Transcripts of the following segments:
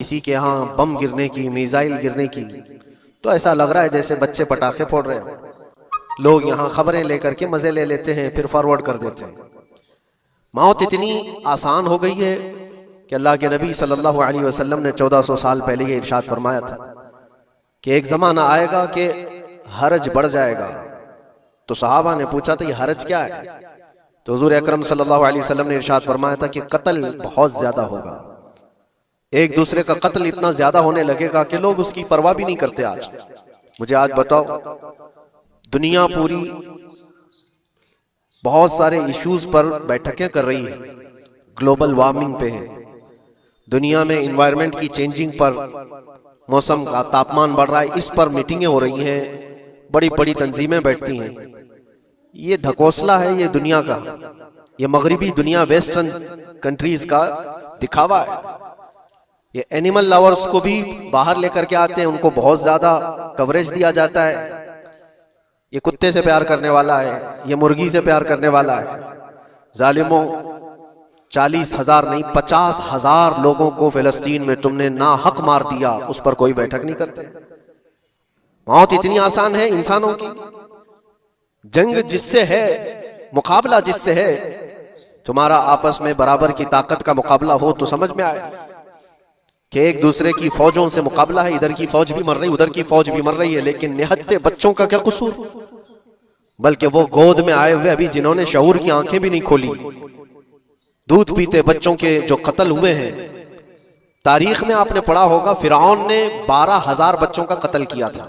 किसी के यहाँ बम गिरने की, मिसाइल गिरने की, तो ऐसा लग रहा है जैसे बच्चे पटाखे फोड़ रहे हैं। लोग यहाँ खबरें लेकर के मजे ले लेते हैं, फिर फॉरवर्ड कर देते हैं। मौत इतनी आसान हो गई है कि अल्लाह के नबी सल्लल्लाहु अलैहि वसल्लम ने 1400 साल पहले ये इरशाद फरमाया था कि एक जमाना आएगा कि हरज बढ़ जाएगा। तो सहाबा ने पूछा था ये हरज क्या है? तो हुजूर अकरम सल्लल्लाहु अलैहि वसल्लम ने इरशाद फरमाया था कि कत्ल बहुत ज्यादा होगा, एक दूसरे का कत्ल इतना ज्यादा होने लगेगा कि लोग उसकी परवाह भी नहीं करते। आज मुझे आज बताओ, दुनिया पूरी बहुत सारे इश्यूज पर बैठकें कर रही है, ग्लोबल वार्मिंग पे है, दुनिया में इन्वायरमेंट की चेंजिंग पर, मौसम का तापमान बढ़ रहा है, इस पर मीटिंगें हो रही हैं, बड़ी बड़ी तंजीमें बैठती हैं। ये ढकोसला है ये दुनिया का, ये मगरिबी दुनिया, वेस्टर्न कंट्रीज का दिखावा है। ये एनिमल लवर्स को भी बाहर लेकर के आते हैं, उनको बहुत ज्यादा कवरेज दिया जाता है। ये कुत्ते से प्यार करने वाला है, ये मुर्गी से प्यार करने वाला है। जालिमों, 40,000 नहीं 50,000 लोगों को फिलिस्तीन में तुमने ना हक मार दिया, उस पर कोई बैठक नहीं करते। मौत इतनी आसान है इंसानों की। जंग जिससे है, मुकाबला जिससे है, तुम्हारा आपस में बराबर की ताकत का मुकाबला हो तो समझ में आए कि एक दूसरे की फौजों से मुकाबला है। इधर की फौज भी मर रही, उधर की फौज भी मर रही है, लेकिन निहत्ते बच्चों का क्या कसूर? बल्कि वो गोद में आए हुए अभी जिन्होंने शऊर की आंखें भी नहीं खोली, दूध पीते बच्चों के जो कत्ल हुए हैं। तारीख में आपने पढ़ा होगा फिरौन ने 12,000 बच्चों का कत्ल किया था,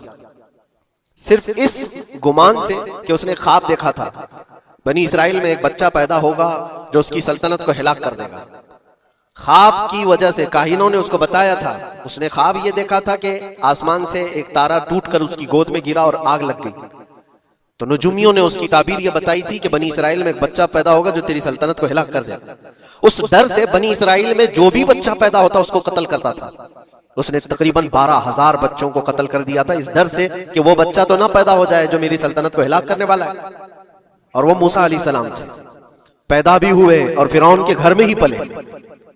सिर्फ इस गुमान से कि उसने ख्वाब देखा था बनी इसराइल में एक बच्चा पैदा होगा जो उसकी सल्तनत को हिलाक कर देगा। ख्वाब की वजह से काहिनों ने उसको बताया था, उसने ख्वाब ये देखा था कि आसमान से एक तारा टूटकर उसकी गोद में गिरा और आग लग गई। तो नजुमियों ने उसकी ताबीर ये बताई थी कि बनी इसराइल में एक बच्चा पैदा होगा जो तेरी सल्तनत को हिलाक कर देगा। उस डर से बनी इसराइल में जो भी बच्चा पैदा होता उसको कत्ल करता था। उसने तकरीबन 12,000 बच्चों को कत्ल कर दिया था, इस डर से कि वो बच्चा तो ना पैदा हो जाए जो मेरी सल्तनत को हिलाक करने वाला है। और वो मूसा अलैहिस्सलाम थे, पैदा भी हुए और फिरौन के घर में ही पले।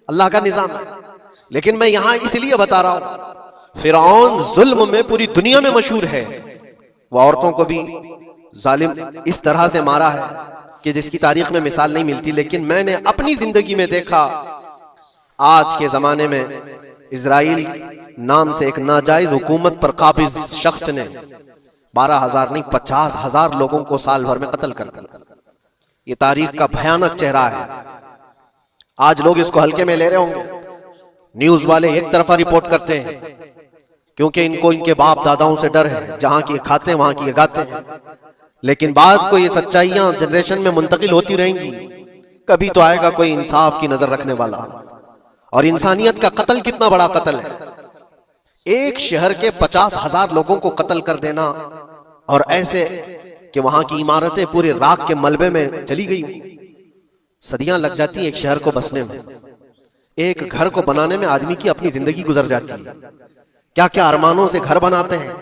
अल्लाह का निजाम है। लेकिन मैं यहां इसलिए बता रहा हूं, फिरौन जुल्म में पूरी दुनिया में मशहूर है। वो औरतों को भी जालिम इस तरह से मारा है कि जिसकी तारीख में मिसाल नहीं मिलती। लेकिन मैंने अपनी जिंदगी में देखा, आज के जमाने में इजराइल नाम से एक नाजायज हुकूमत पर काबिज शख्स ने 12,000 नहीं 50,000 लोगों को साल भर में कत्ल कर दिया। ये तारीख का भयानक चेहरा है। आज लोग इसको हल्के में ले रहे होंगे, न्यूज वाले एक तरफा रिपोर्ट करते हैं क्योंकि इनको इनके बाप दादाओं से डर है, जहां की खाते हैं वहां की गाते हैं। लेकिन बाद को ये सच्चाइयां जनरेशन में मुंतकिल होती रहेंगी, कभी तो आएगा कोई इंसाफ की नजर रखने वाला। और इंसानियत का कत्ल कितना बड़ा कत्ल है, एक शहर के 50,000 लोगों को कत्ल कर देना, और ऐसे कि वहां की इमारतें पूरे राख के मलबे में चली गई। सदियां लग जाती हैं एक शहर को बसने में, एक घर को बनाने में आदमी की अपनी जिंदगी गुजर जाती है। क्या क्या अरमानों से घर बनाते हैं,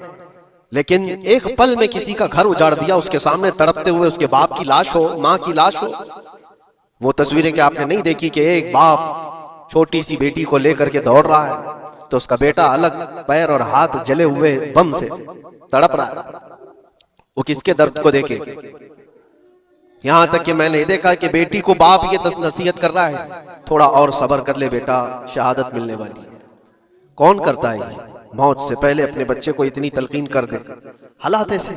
लेकिन एक पल में किसी का घर उजाड़ दिया, उसके सामने तड़पते हुए उसके बाप की लाश हो, माँ की लाश हो। वो तस्वीरें क्या आपने नहीं देखी कि एक बाप छोटी सी बेटी को लेकर के दौड़ रहा है तो उसका बेटा अलग पैर और हाथ जले हुए बम से तड़प रहा है। वो किसके दर्द को देखे? यहां तक कि मैंने देखा कि बेटी को बाप ये नसीहत कर रहा है, थोड़ा और सब्र कर ले बेटा, शहादत मिलने वाली है। कौन करता है ये? मौत से पहले अपने बच्चे को इतनी तलकीन कर दे। हालात ऐसे।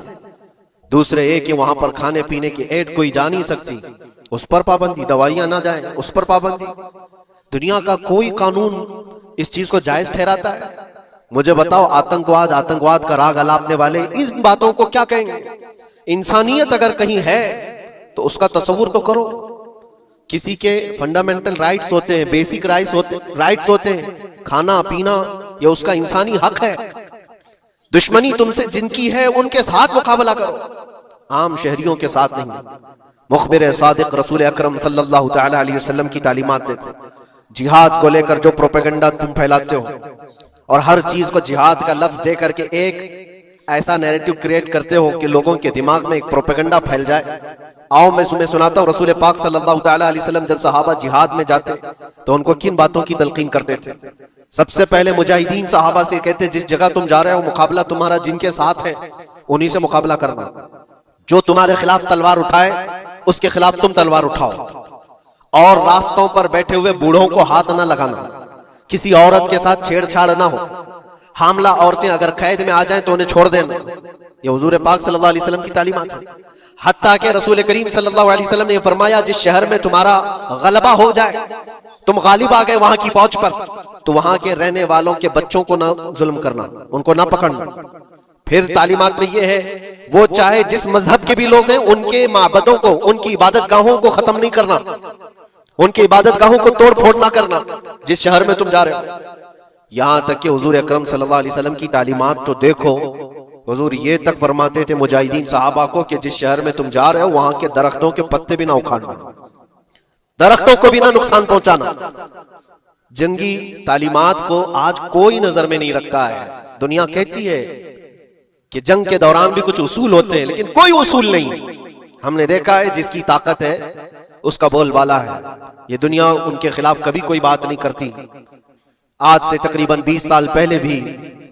दूसरे एक वहां पर खाने पीने की ऐड कोई जा नहीं सकती, उस पर पाबंदी, दवाइयां ना जाए उस पर पाबंदी। दुनिया का कोई कानून इस चीज को जायज ठहराता है? मुझे बताओ, आतंकवाद का राग अलापने वाले इन बातों को क्या कहेंगे? इंसानियत अगर कहीं है तो उसका तस्वुर तो करो। किसी के फंडामेंटल राइट्स होते हैं, बेसिक राइट्स होते हैं, खाना पीना, ये उसका इंसानी हक है। दुश्मनी तुमसे जिनकी है उनके साथ मुकाबला करो, आम शहरियों के साथ नहीं। मुखबिर सादिक रसूल अकरम सल्लल्लाहु तआला अलैहि वसल्लम की तालीमात देखो। जिहाद को लेकर जो प्रोपेगेंडा तुम फैलाते हो और हर चीज को जिहाद का लफ्ज दे करके एक ऐसा नैरेटिव क्रिएट करते हो कि लोगों के दिमाग में एक प्रोपेगेंडा फैल जाए। आओ मैं तुम्हें सुनाता हूँ, रसूल पाक सल्लल्लाहु तआला अलैहि वसल्लम जब सहाबा जिहाद में जाते तो उनको किन बातों की तलकीन करते थे। सबसे पहले मुजाहिदीन सहाबा से कहते जिस जगह तुम जा रहे हो मुकाबला तुम्हारा जिनके साथ है उन्हीं से मुकाबला करना। जो तुम्हारे खिलाफ तलवार उठाए उसके खिलाफ तुम तलवार उठाओ। और रास्तों पर बैठे हुए बूढ़ों को हाथ ना लगाना, किसी औरत के साथ छेड़छाड़ ना हो। हामला औरतें अगर कैद में आ जाएं तो उन्हें छोड़ देना। ये हुजूर पाक सल्लल्लाहु अलैहि वसल्लम की तालीमात है। हत्ता के रसूल करीम सल्लल्लाहु अलैहि वसल्लम ने फरमाया जिस शहर में तुम्हारा गलबा हो जाए, तुम गालिब आ गए वहां की फौज पर, तो वहां के रहने वालों के बच्चों को ना जुल्म करना, उनको ना पकड़ना। फिर तालीमात में ये है वो चाहे जिस मजहब के भी लोग हैं उनके माबदों को, उनकी इबादत गाहों को खत्म नहीं करना, उनकी इबादत गाहों को तोड़ फोड़ ना करना जिस शहर में तुम जा रहे हो। यहां तक कि हुजूर अकरम सल्लल्लाहु अलैहि वसल्लम की तालीमात तो देखो, हुजूर ये तक फरमाते थे मुजाहिदीन सहाबा को कि जिस शहर में तुम जा रहे हो वहां के दरख्तों के पत्ते भी ना उखाड़ना, दरख्तों को भी ना नुकसान पहुंचाना। जंगी तालीमात को आज कोई नजर में नहीं रखता है। दुनिया कहती है कि जंग के दौरान भी कुछ उसूल होते हैं, लेकिन कोई उसूल नहीं। हमने देखा है जिसकी ताकत है उसका बोलबाला है। ये दुनिया उनके खिलाफ कभी कोई बात नहीं करती। आज से तकरीबन 20 साल पहले भी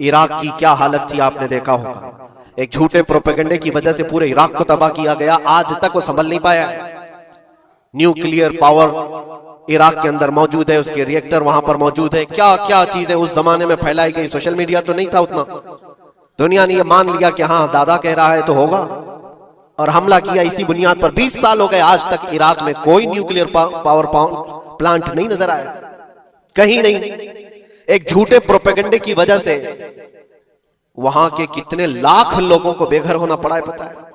इराक की क्या हालत थी आपने देखा होगा। एक झूठे प्रोपेगेंडे की वजह से पूरे इराक को तबाह किया गया। आज तक वो संभल नहीं पाया है। न्यूक्लियर पावर इराक के अंदर मौजूद है, उसके रिएक्टर वहां पर मौजूद है। क्या क्या चीजें उस जमाने में फैलाई गई। सोशल मीडिया तो नहीं था उतना। दुनिया ने ये मान लिया कि हाँ दादा कह रहा है तो होगा, और हमला किया इसी बुनियाद पर। 20 साल हो गए, आज तक इराक में कोई न्यूक्लियर पावर प्लांट नहीं नजर आया, कहीं नहीं। एक झूठे प्रोपेगेंडे की वजह से वहां के कितने लाख लोगों को बेघर होना पड़ा है पता है।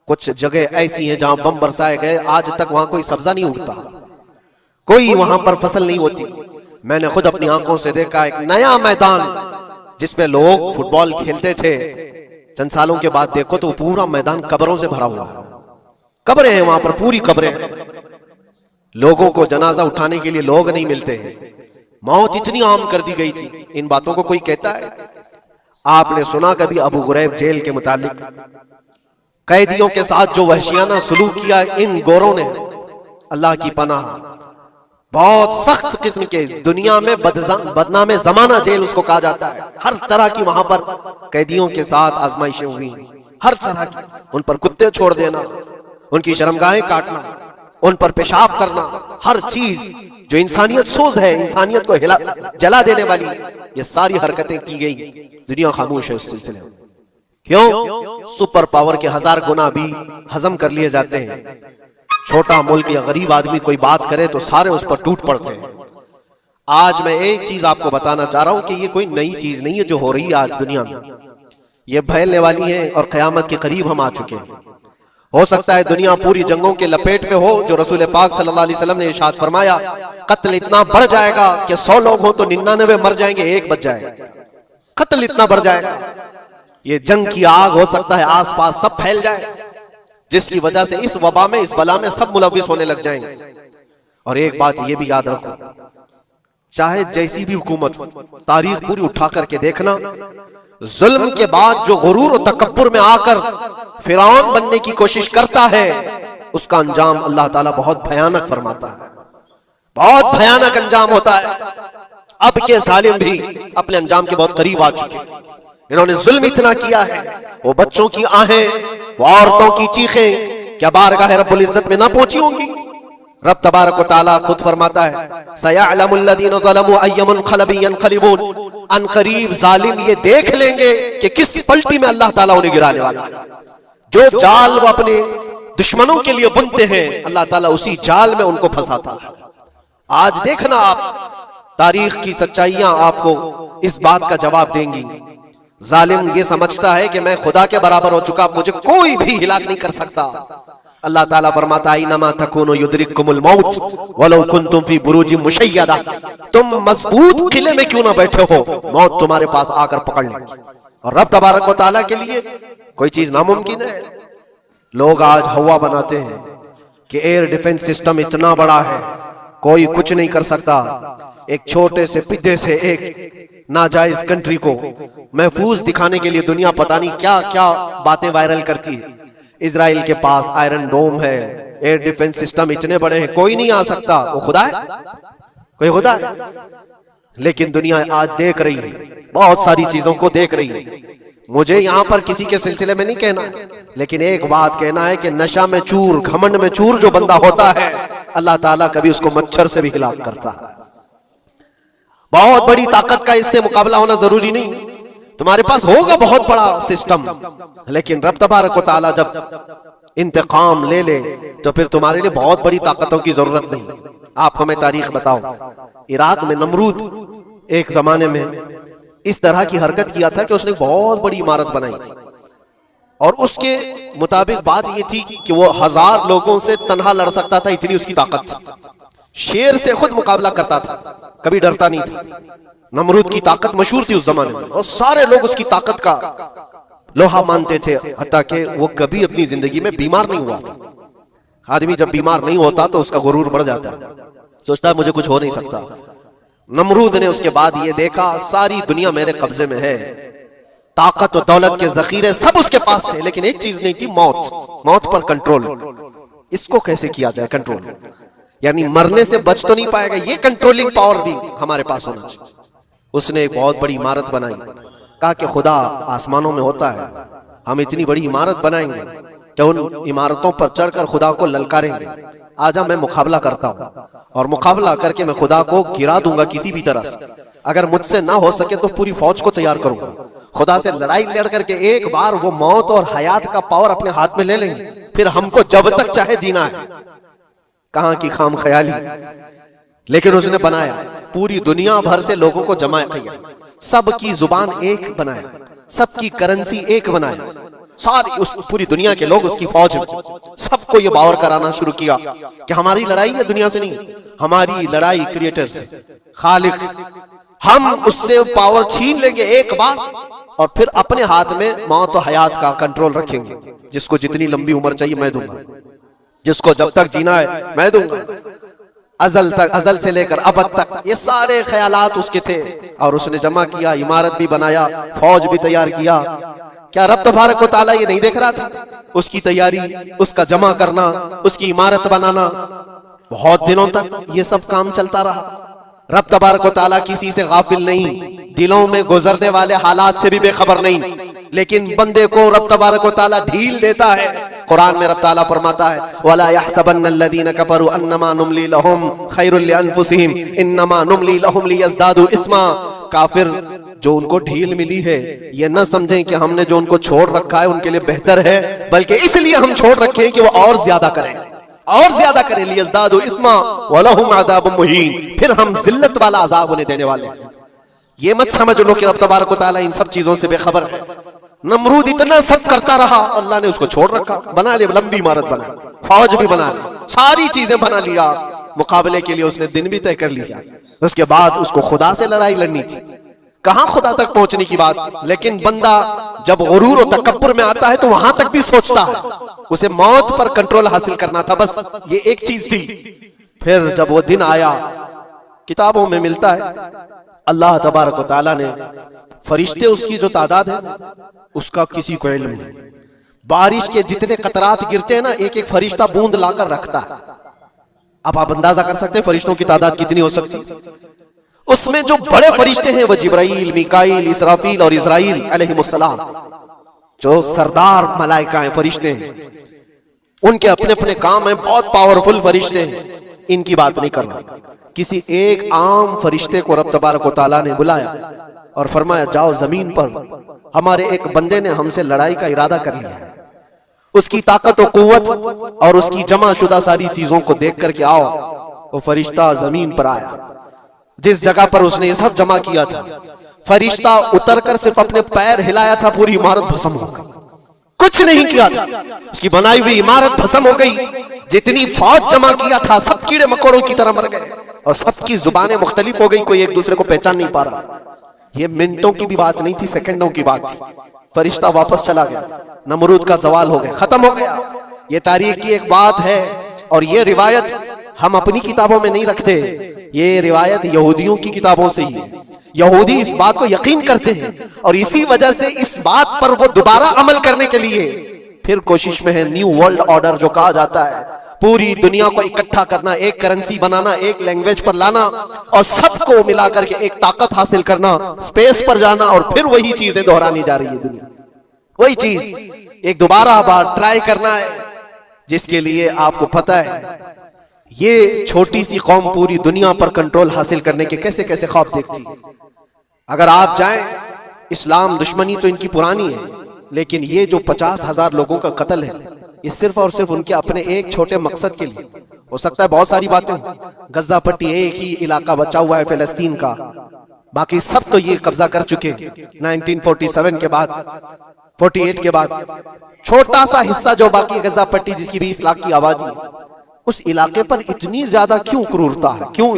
कुछ जगह ऐसी हैं जहां बम बरसाए गए, आज तक वहां कोई सब्जा नहीं उगता, कोई वहां पर फसल नहीं होती। मैंने खुद अपनी आंखों से देखा एक नया मैदान जिसमें लोग फुटबॉल खेलते थे, चंद सालों के बाद देखो तो पूरा मैदान कब्रों से भरा हुआ है। कब्रें हैं वहां पर, पूरी कब्रें हैं। लोगों को जनाजा उठाने के लिए लोग नहीं मिलते हैं। मौत इतनी आम कर दी गई थी। इन बातों को कोई कहता है? आपने सुना कभी अबू गुरैब जेल के मुतालिक? कैदियों के साथ जो वहशियाना सलूक किया इन गोरों ने, अल्लाह की पनाह, बहुत सख्त किस्म के, दुनिया में बदनाम जमाना जेल उसको कहा जाता है। हर तरह की वहां पर कैदियों के साथ आजमाइशें हुई, हर तरह की। उन पर कुत्ते छोड़ देना, उनकी शर्मगाहें काटना, उन पर पेशाब करना, हर चीज जो इंसानियत सोज है, इंसानियत को जला देने वाली, ये सारी हरकतें की गई। दुनिया खामोश है उस सिलसिले में। क्यों? सुपर पावर के 1000 गुना भी हजम कर लिए जाते हैं। छोटा मुल्क या गरीब आदमी कोई बात करे तो सारे उस पर टूट पड़ते हैं। आज मैं एक चीज आपको बताना चाह रहा हूं कि ये कोई नई चीज नहीं है जो हो रही है आज दुनिया में। ये फैलने वाली है और क़यामत के करीब हम आ चुके हैं। हो सकता है दुनिया पूरी जंगों के लपेट में हो, जो रसूल पाक सल्लल्लाहु अलैहि वसल्लम ने इरशाद फरमाया, कत्ल इतना बढ़ जाएगा कि 100 लोग हो तो 99 मर जाएंगे, एक बच जाएगा। कत्ल इतना बढ़ जाएगा। ये जंग की आग हो सकता है आसपास सब फैल जाए, जिसकी वजह से इस वबा में, इस बला में सब मुलविस होने लग जाएंगे। और एक बात ये भी याद रखो, चाहे जैसी भी हुकूमत हो, तारीख पूरी उठा करके देखना, जुल्म के बाद जो गुरूर और तकब्बुर में आकर फिरौन बनने की कोशिश करता है, उसका अंजाम अल्लाह ताला बहुत भयानक फरमाता है। बहुत भयानक अंजाम होता है। अब के जालिम भी अपने अंजाम के बहुत करीब आ चुके हैं। इन्होंने जुल्म इतना किया है, वो बच्चों की आहें, वो औरतों की चीखें क्या बारगाह रब्बुल इज्जत में ना पहुंची होंगी? रब तबारक व तआला खुद फरमाता है, सयअलमुल लज़ीना ज़लमू अय्य मुनक़लिबिन यनक़लिबून, अनक़रीब जालिम ये देख लेंगे कि किस पलटी में अल्लाह ताला उन्हें गिराने वाला है। जो जाल वो अपने दुश्मनों के लिए बुनते हैं, अल्लाह ताला उसी जाल में उनको फंसाता है। आज देखना आप, तारीख की सच्चाइयां आपको इस बात का जवाब देंगी। जालिम ये समझता है कि मैं खुदा के बराबर हो चुका, मुझे कोई भी हिलाक नहीं कर सकता। अल्लाह ताला फरमाता है, इन्नमा तकुनु युद्रिकुमुल मौत वलौ कुंतुम फी बुरूजिन मुशय्यदा, तुम मजबूत किले में क्यों ना बैठे हो, मौत तुम्हारे पास आकर पकड़ लेगी। और रब तबारक व तआला के लिए कोई चीज नामुमकिन है? लोग आज हवा बनाते हैं कि एयर डिफेंस सिस्टम इतना बड़ा है, कोई कुछ नहीं कर सकता। एक छोटे से पिद्दे से एक नाजायज कंट्री को महफूज दिखाने के लिए दुनिया पता नहीं क्या क्या बातें वायरल करती है। इजराइल के पास आयरन डोम है, एयर डिफेंस सिस्टम इतने बड़े हैं, कोई नहीं आ सकता। वो खुदा है? कोई खुदा है? लेकिन दुनिया आज देख रही है, बहुत सारी चीजों को देख रही है। मुझे यहां पर किसी के सिलसिले में नहीं कहना, लेकिन एक बात कहना है कि नशा में चूर, घमंड में चूर जो बंदा होता है, अल्लाह ताला कभी उसको मच्छर से भी हिलाक करता है। बहुत बड़ी ताकत का इससे मुकाबला होना जरूरी नहीं, तुम्हारे पास होगा बहुत बड़ा सिस्टम, लेकिन रब तबारक व तआला जब इंतकाम ले ले तो फिर तुम्हारे लिए बहुत बड़ी ताकतों की जरूरत नहीं। आप हमें तारीख बताओ, इराक में नमरूद एक जमाने में इस तरह की हरकत किया था कि उसने बहुत बड़ी इमारत बनाई थी, और उसके मुताबिक बात यह थी कि वो 1000 लोगों से तन्हा लड़ सकता था, इतनी उसकी ताकत थी। शेर से खुद मुकाबला करता था, कभी डरता नहीं था। नमरूद की ताकत मशहूर थी उस जमाने में, और सारे लोग उसकी ताकत का लोहा मानते थे, हत्ता कि वो कभी अपनी जिंदगी में बीमार नहीं हुआ था। आदमी जब बीमार नहीं होता तो उसका गुरूर बढ़ जाता है, सोचता है मुझे कुछ हो नहीं सकता। नमरूद ने उसके बाद ये देखा सारी दुनिया मेरे कब्जे में है, ताकत और दौलत के जखीरे सब उसके पास है, लेकिन एक चीज नहीं थी, मौत। मौत पर कंट्रोल। इसको कैसे किया जाए कंट्रोल, यानी मरने से बच तो नहीं पाएगा, ये कंट्रोलिंग पावर भी हमारे पास होना चाहिए। उसने एक बहुत बड़ी इमारत बनाई, कहा कि खुदा आसमानों में होता है, हम इतनी बड़ी इमारत बनाएंगे कि उन इमारतों पर चढ़कर खुदा को ललकारेंगे। आजा मैं मुकाबला करता हूं, और मुकाबला करके मैं खुदा को गिरा दूंगा किसी भी तरह से। अगर मुझसे ना हो सके तो पूरी फौज को तैयार करूंगा। खुदा से लड़ाई लड़ करके एक बार वो मौत और हयात का पावर अपने हाथ में ले लेंगे, फिर हमको जब तक चाहे जीना है। कहां की खाम ख्याली, लेकिन उसने बनाया, पूरी दुनिया भर से लोगों को जमा किया, सबकी जुबान एक बनाया, सबकी करेंसी एक बनाया, सारी उस पूरी दुनिया के लोग उसकी फौज में। सबको ये बावर कराना शुरू किया कि हमारी लड़ाई है दुनिया से नहीं, हमारी लड़ाई क्रिएटर से, खालिक से। हम उससे पावर छीन लेंगे एक बार, और फिर अपने हाथ में मौत और हयात का कंट्रोल रखेंगे। जिसको जितनी लंबी उम्र चाहिए मैं दूंगा, जिसको जब तक जीना है मैं दूंगा, अजल तक, अजल से लेकर अबद तक। ये सारे ख्यालात उसके थे, और उसने जमा किया, इमारत भी बनाया, फौज भी तैयार किया। क्या रब तबारक व तआला ये नहीं देख रहा था उसकी तैयारी, उसका जमा करना, उसकी इमारत बनाना? बहुत दिनों तक ये सब काम चलता रहा। रब तबारक व तआला किसी से गाफिल नहीं, दिलों में गुजरने वाले हालात से भी बेखबर नहीं, लेकिन बंदे को रब तबारक व तआला ढील देता है। कुरान में रब तआला फरमाता है, वला यहसबन्नल्लज़ीना कफरू अन्नमा नुमली लहुम खैरुल लिअन्फुसिहिम इन्नमा नुमली लहुम लियज़दादू इस्मा। काफिर जो उनको ढील मिली है, ये न समझें कि हमने जो उनको छोड़ रखा है उनके लिए बेहतर है, बल्कि इसलिए हम छोड़ रखे हैं कि वो और ज्यादा करें, और ज्यादा करें। लियज़दादू इस्मा वलहुम अज़ाबुम मुहीन, फिर हम जिल्लत वाला अजाब उन्हें देने वाले हैं। ये मत समझ लो कि रब तबारक व तआला इन सब चीजों से बेखबर है। नमरूद इतना सब करता रहा, अल्लाह ने उसको छोड़ रखा। बना ले लंबी इमारत, बना फौज भी बना ली, सारी चीजें बना लिया। मुकाबले के लिए उसने दिन भी तय कर लिया। उसके बाद उसको खुदा से लड़ाई लड़नी थी, कहां खुदा तक पहुंचने की बात। लेकिन बंदा जब गुरूर और तकब्बुर में आता है तो वहां तक भी सोचता है, उसे मौत पर कंट्रोल हासिल करना था, बस ये एक चीज थी। फिर जब वो दिन आया, किताबों में मिलता है अल्लाह तबारक व तआला ने फरिश्ते, उसकी जो तादाद है उसका किसी को इल्म नहीं। बारिश के जितने कतरात गिरते हैं ना, एक एक फरिश्ता बूंद लाकर रखता है। अब आप अंदाजा कर सकते हैं फरिश्तों की तादाद कितनी हो सकती। उसमें जो बड़े फरिश्ते हैं वो जिब्राइल, मीकाईल, इसराफील और इज़राइल अलैहिमुस्सलाम, जो सरदार मलाइका हैं, फरिश्ते हैं, उनके अपने अपने काम हैं, बहुत पावरफुल फरिश्ते हैं। इनकी बात नहीं करना, किसी एक आम फरिश्ते को रब तबारक व तआला ने बुलाया और फरमाया, जाओ जमीन पर हमारे एक बंदे ने हमसे लड़ाई का इरादा कर लिया है, उसकी ताकत और कुव्वत और उसकी जमा शुदा सारी चीजों को देख करके आओ। वो फरिश्ता जमीन पर आया, जिस जगह पर उसने ये सब जमा किया था। फरिश्ता उतरकर सिर्फ अपने पैर हिलाया था, पूरी इमारत भस्म हो गई। कुछ नहीं किया था, उसकी बनाई हुई इमारत भस्म हो गई। जितनी फौज जमा किया था सब कीड़े मकोड़ों की तरह मर गए, और सबकी जुबानें मुख्तलिफ हो गई, कोई एक दूसरे को पहचान नहीं पा रहा। ये मिनटों की भी बात नहीं थी, सेकंडों की बात थी। फरिश्ता वापस चला गया, नमरूद का जवाल हो गया, खत्म हो गया। ये तारीख की एक बात है, और ये रिवायत हम अपनी किताबों में नहीं रखते, ये रिवायत यहूदियों की किताबों से ही है। यहूदी इस बात को यकीन करते हैं, और इसी वजह से इस बात पर वो दोबारा अमल करने के लिए फिर कोशिश में है। न्यू वर्ल्ड ऑर्डर जो कहा जाता है, पूरी दुनिया को इकट्ठा करना, एक करेंसी बनाना, एक लैंग्वेज पर लाना और सबको मिला करके एक ताकत हासिल करना, स्पेस पर जाना और फिर वही चीजें दोहरानी जा रही है दुनिया। वही चीज एक दोबारा बार ट्राई करना है, जिसके लिए आपको पता है ये छोटी सी कौम पूरी दुनिया पर कंट्रोल हासिल करने के कैसे कैसे ख्वाब देखती है। अगर आप जाएं, इस्लाम दुश्मनी तो इनकी पुरानी है, लेकिन ये जो 50,000 लोगों का कत्ल है, ये सिर्फ और सिर्फ उनके अपने एक छोटे मकसद के लिए। हो सकता है बहुत सारी बातें, गज्जा पट्टी एक ही इलाका बचा हुआ है फिलिस्तीन का, बाकी सब तो ये कब्जा कर चुके 1947 के बाद, 48 के बाद। छोटा सा हिस्सा जो बाकी गज्जा पट्टी, जिसकी 20 लाख की आबादी, उस इलाके पर इतनी ज्यादा क्यों क्रूरता है, क्यों?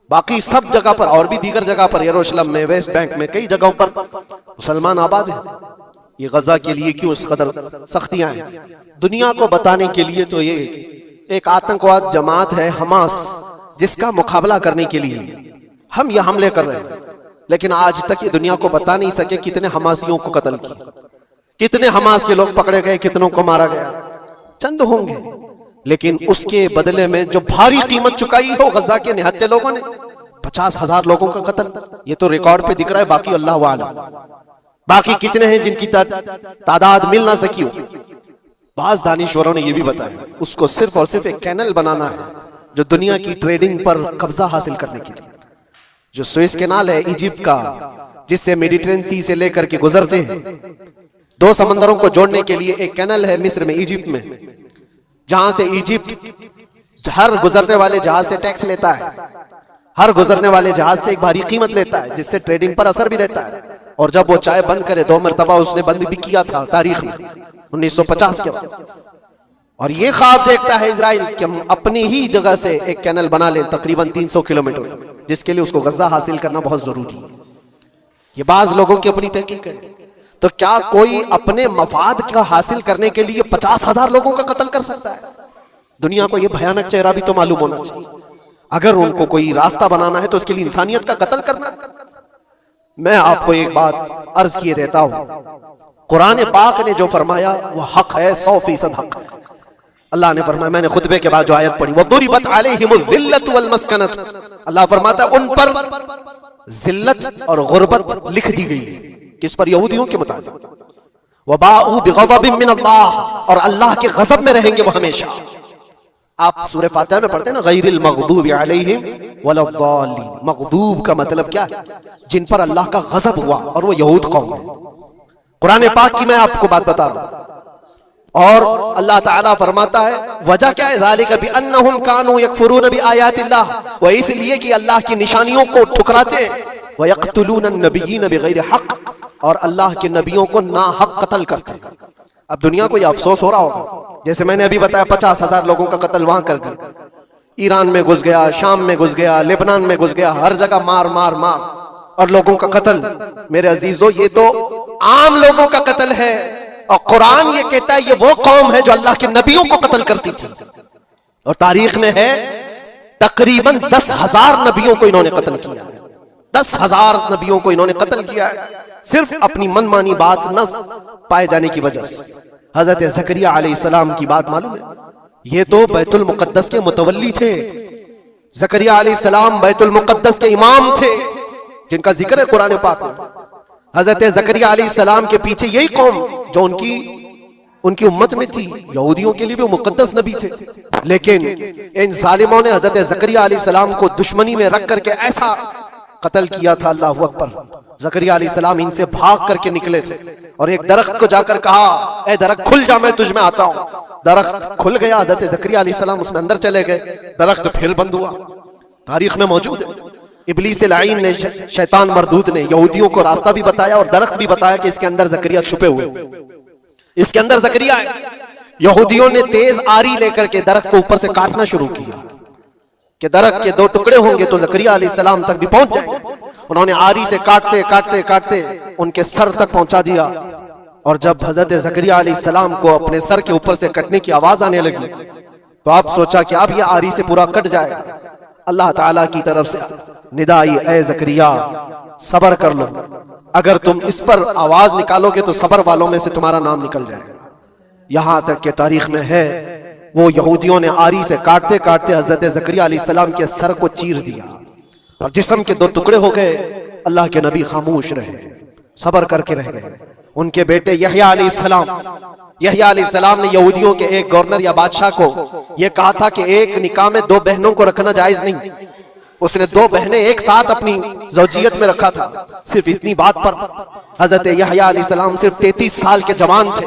बाकी सब जगह पर और भी दीगर जगह पर, यरूशलेम में, वेस्ट बैंक में, कई जगहों पर मुसलमान आबाद है। ये गजा के लिए क्यों इस कदर सख्तियां हैं? दुनिया को बताने के लिए तो ये एक आतंकवाद जमात है हमास, जिसका मुकाबला करने के लिए हम ये हमले कर रहे हैं। लेकिन आज तक ये दुनिया को बता नहीं सके कितने हमासियों को कत्ल किया, कितने हमास के लोग पकड़े गए, कितनों को मारा गया। चंद होंगे, लेकिन उसके बदले में जो भारी कीमत चुकाई हो गजा के निहत्थे लोगों ने, 50,000 लोगों का कत्ल, ये तो रिकॉर्ड पे दिख रहा है। बाकी अल्लाह वाला, बाकी कितने हैं जिनकी तादाद मिल ना सकी हो। बाज दानिश्वरों ने यह भी बताया उसको सिर्फ और सिर्फ एक कैनल बनाना है जो दुनिया की ट्रेडिंग पर कब्जा हासिल करने के लिए। जो सुएज कैनाल है इजिप्ट का, जिससे मेडिटेरेनियन सी से लेकर के गुजरते हैं, 2 समंदरों को जोड़ने के लिए एक कैनल है मिस्र में, इजिप्ट में, जहां से इजिप्ट हर गुजरने वाले जहाज से टैक्स लेता है, हर गुजरने वाले जहाज से एक भारी कीमत लेता है, जिससे ट्रेडिंग पर असर भी रहता है। और जब वो चाय बंद करे, 2 मरतबा उसने बंद भी किया था तारीख में 1950 के बाद। और ये ख्वाब देखता है इजराइल कि हम अपनी ही जगह से एक कैनल बना लें तकरीबन 300 किलोमीटर, जिसके लिए उसको गजा हासिल करना बहुत जरूरी है। ये बाज लोगों की अपनी तहकीक है। तो क्या कोई अपने मफाद का हासिल करने के लिए 50,000 लोगों का कत्ल कर सकता है? दुनिया को यह भयानक चेहरा भी तो मालूम होना चाहिए। अगर उनको कोई रास्ता बनाना है तो उसके लिए इंसानियत का कत्ल करना। मैं आपको एक बात अर्ज किए देता हूं, कुरान पाक ने जो फरमाया वह हक है, 100% हक है। अल्लाह ने फरमाया, मैंने खुतबे के बाद जो आयत पढ़ी, वदुरिबत अलैहिमुल ज़िल्लत वल मस्कनत, अल्लाह फरमाता है उन पर जिल्लत और गुर्बत लिख दी गई है। किस पर? यहूदियों के मुताबिक। वबाउ बिग़ज़बिन मिन अल्लाह, और अल्लाह के गज़ब में रहेंगे वो हमेशा। आप सूरह फातिहा में पढ़ते हैं ना, गैरिल मग़दूबि अलैहिम वलद्दालिन। मग़दूब का मतलब क्या है? जिन पर अल्लाह का गज़ब हुआ, और वो यहूद कौम है। कुरान पाक की मैं आपको बात बता रहा हूं। और अल्लाह ताला फरमाता है वजह क्या है? ज़ालिका बिअन्नहुम कानू यकफुरून बिआयातिल्लाह, वह इसलिए कि अल्लाह की निशानियों को ठुकराते, व यक़्तुलून अन्नबिय्यीन बिग़ैरि हक़, और अल्लाह के नबियों को ना हक कत्ल करते। अब दुनिया को यह अफसोस हो रहा होगा, जैसे मैंने अभी बताया 50,000 लोगों का कत्ल वहां कर दिया, ईरान में घुस गया, शाम में घुस गया, लेबनान में घुस गया, हर जगह मार मार मार और लोगों का कत्ल। मेरे अजीजों, ये तो आम लोगों का कत्ल है, और कुरान ये कहता है ये वो कौम है जो अल्लाह के नबियों को कत्ल करती थी। और तारीख में है तकरीबन 10,000 नबियों को इन्होंने कत्ल किया है। 10,000 नबियों को इन्होंने कत्ल किया है, सिर्फ अपनी मनमानी बात न पाए जाने की वजह से। हजरत ज़करिया अलैहिस्सलाम की बात मालूम है? ये तो बैतुल मुक़द्दस के मुतवल्ली थे। ज़करिया अलैहिस्सलाम बैतुल मुक़द्दस के इमाम थे, जिनका जिक्र है कुरान पाक में। हजरत ज़करिया अलैहिस्सलाम के पीछे यही कौम जो उनकी उम्मत में थी, यहूदियों के लिए भी मुक़द्दस नबी थे। लेकिन इन जालिमों ने हजरत ज़करिया अलैहिस्सलाम को दुश्मनी में रख करके ऐसा कत्ल किया था, अल्लाह अकबर। ज़करिया अलैहिस्सलाम इनसे भाग करके निकले थे और एक दरख्त को जाकर कहा, ए दरख्त खुल जा, मैं तुझ में आता हूं। दरख्त खुल गया, हजरत ज़करिया अलैहिस्सलाम उसमें अंदर चले गए, दरख्त फिर बंद हुआ। तारीख में मौजूद है। इब्लीस लाइन ने, शैतान मरदूद ने यहूदियों को रास्ता भी बताया और दरख्त भी बताया कि इसके अंदर ज़करिया छुपे हुए, इसके अंदर ज़करिया है। यहूदियों ने तेज आरी लेकर के दरख्त को ऊपर से काटना शुरू किया कि दरख्त के 2 टुकड़े होंगे तो ज़करिया अलैहिस्सलाम तक भी पहुंच जाएंगे। उन्होंने आरी से काटते काटते काटते उनके सर तक पहुंचा दिया। और जब हजरत ज़करिया अलैहिस्सलाम को अपने सर के ऊपर से कटने की आवाज आने लगी तो आप सोचा कि अब यह आरी से पूरा कट जाएगा। अल्लाह ताला की तरफ से निदा आई, ए ज़करिया सब्र कर लो, अगर तुम इस पर आवाज निकालोगे तो सब्र वालों में से तुम्हारा नाम निकल जाएगा। यहां तक कि तारीख में है वो यहूदियों ने आरी से काटते काटते हजरत ज़करिया अलैहिस्सलाम के सर को चीर दिया और जिस्म के 2 टुकड़े हो गए। अल्लाह के नबी खामोश रहे, सब्र करके रह गए। उनके बेटे यहया अलैहिस्सलाम ने यहूदियों के एक गवर्नर या बादशाह को यह कहा था कि एक निकाह में 2 बहनों को रखना जायज नहीं। उसने 2 बहनें एक साथ अपनी ज़ौजियत में रखा था। सिर्फ इतनी बात पर हजरत यहया अलैहिस्सलाम सिर्फ 33 साल के जवान थे।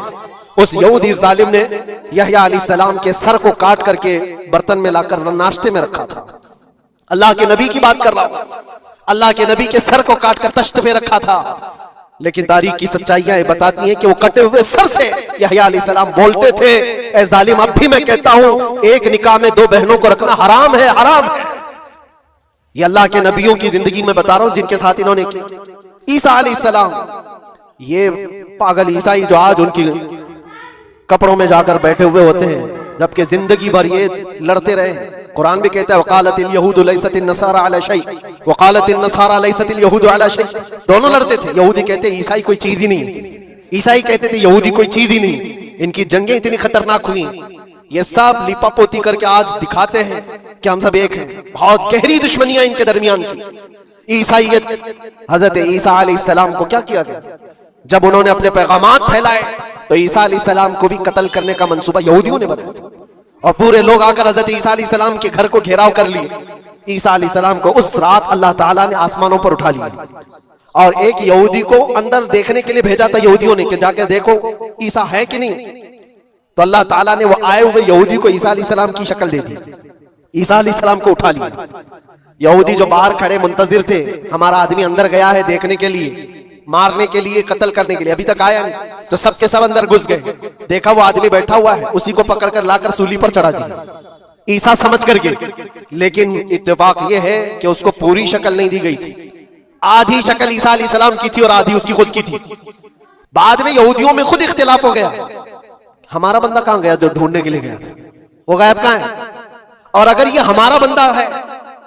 उस यहूदी जालिम ने यहया अलैहिस्सलाम के सर को काट करके बर्तन में लाकर नाश्ते में रखा था। अल्लाह के नबी की बात कर रहा हूं, अल्लाह के नबी के सर को काट कर तश्त पे रखा था। लेकिन तारीख की सच्चाइयां बताती हैं कि वो कटे हुए सर से यहया अलैहिस्सलाम बोलते थे, ए जालिम, अब भी मैं कहता हूं एक निकाह में 2 बहनों को रखना हराम है, हराम है। ये अल्लाह के नबियों की जिंदगी में बता रहा हूं जिनके साथ इन्होंने की। ईसा अलैहिस्सलाम, ये पागल ईसाई जो आज उनकी कपड़ों में जाकर बैठे हुए होते हैं, जबकि जिंदगी भर ये लड़ते रहे। कुरान भी कहता है वकालतिल यहूदु लैसतिन नसारा अला शै वकालतिन नसारा लैसतिल यहूदु अला शै। दोनों लड़ते थे। यहूदी कहते ईसाई कोई चीज ही नहीं, ईसाई कहते थे यहूदी कोई चीज ही नहीं। इनकी जंगें इतनी खतरनाक हुई, ये सब लिपापोती करके आज दिखाते हैं कि हम सब एक हैं। बहुत गहरी दुश्मनियां इनके दरमियान थी। ईसाईयत, हजरत ईसा अलैहिस्सलाम को क्या किया गया? जब उन्होंने अपने पैगामात फैलाए तो ईसा अलैहिस्सलाम को भी कत्ल करने का मंसूबा यहूदियों ने बनाया था और पूरे लोग आकर हजरत ईसा अलैहिस्सलाम के घर को घेराव कर लिए। ईसा अलैहिस्सलाम को उस रात अल्लाह ताला ने आसमानों पर उठा लिया और एक यहूदी को अंदर देखने के लिए भेजा था यहूदियों ने कि जाके देखो ईसा है कि नहीं। तो अल्लाह ताला ने वो आए हुए यहूदी को ईसा अलैहिस्सलाम की शक्ल दे दी। ईसा अलैहिस्सलाम को उठा लिया। यहूदी जो बाहर खड़े मुंतजिर थे, हमारा आदमी अंदर गया है देखने के लिए, मारने के लिए, कत्ल करने के लिए, अभी तक आया नहीं। तो सबके सब अंदर घुस गए। देखा वो आदमी बैठा हुआ है, उसी को पकड़कर लाकर सूली पर चढ़ा दिया ईसा समझ करके। लेकिन इत्तेफाक ये है कि उसको पूरी शक्ल नहीं दी गई थी। आधी शक्ल ईसा अलैहिस्सलाम की थी और आधी उसकी खुद की थी। बाद में यहूदियों में खुद इख्तिलाफ हो गया, हमारा बंदा कहां गया जो ढूंढने के लिए गया था, वो गायब कहां है? और अगर ये हमारा बंदा है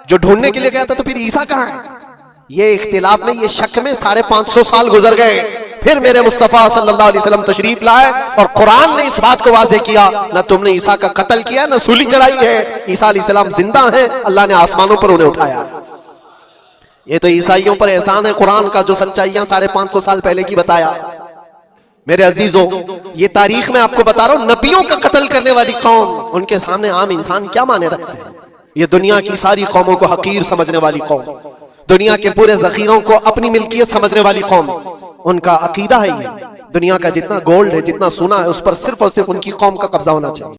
जो ढूंढने के लिए गया था तो फिर ईसा कहां है? ये इख्तिलाफ में, ये शक में 550 साल गुजर गए। फिर मेरे मुस्तफा सल्लल्लाहु अलैहि वसल्लम तशरीफ लाए और कुरान ने इस बात को वाज़ेह किया, ना तुमने ईसा का कत्ल किया, ना सूली चढ़ाई है। ईसा अलैहिस्सलाम जिंदा है, अल्लाह ने आसमानों पर उन्हें उठाया। ये तो ईसाइयों पर एहसान है कुरान का, जो सच्चाइयां 550 साल पहले की बताया। मेरे अजीजों, ये तारीख में आपको बता रहा हूं, नबियों का कत्ल करने वाली कौम, उनके सामने आम इंसान क्या माने रखते हैं। ये दुनिया की सारी कौमों को हकीर समझने वाली कौम, दुनिया के पूरे जखीरों को अपनी मिल्कियत समझने वाली कौम, उनका अकीदा है ये दुनिया का जितना गोल्ड है, जितना सोना है, उस पर सिर्फ और सिर्फ उनकी कौम का कब्जा होना चाहिए।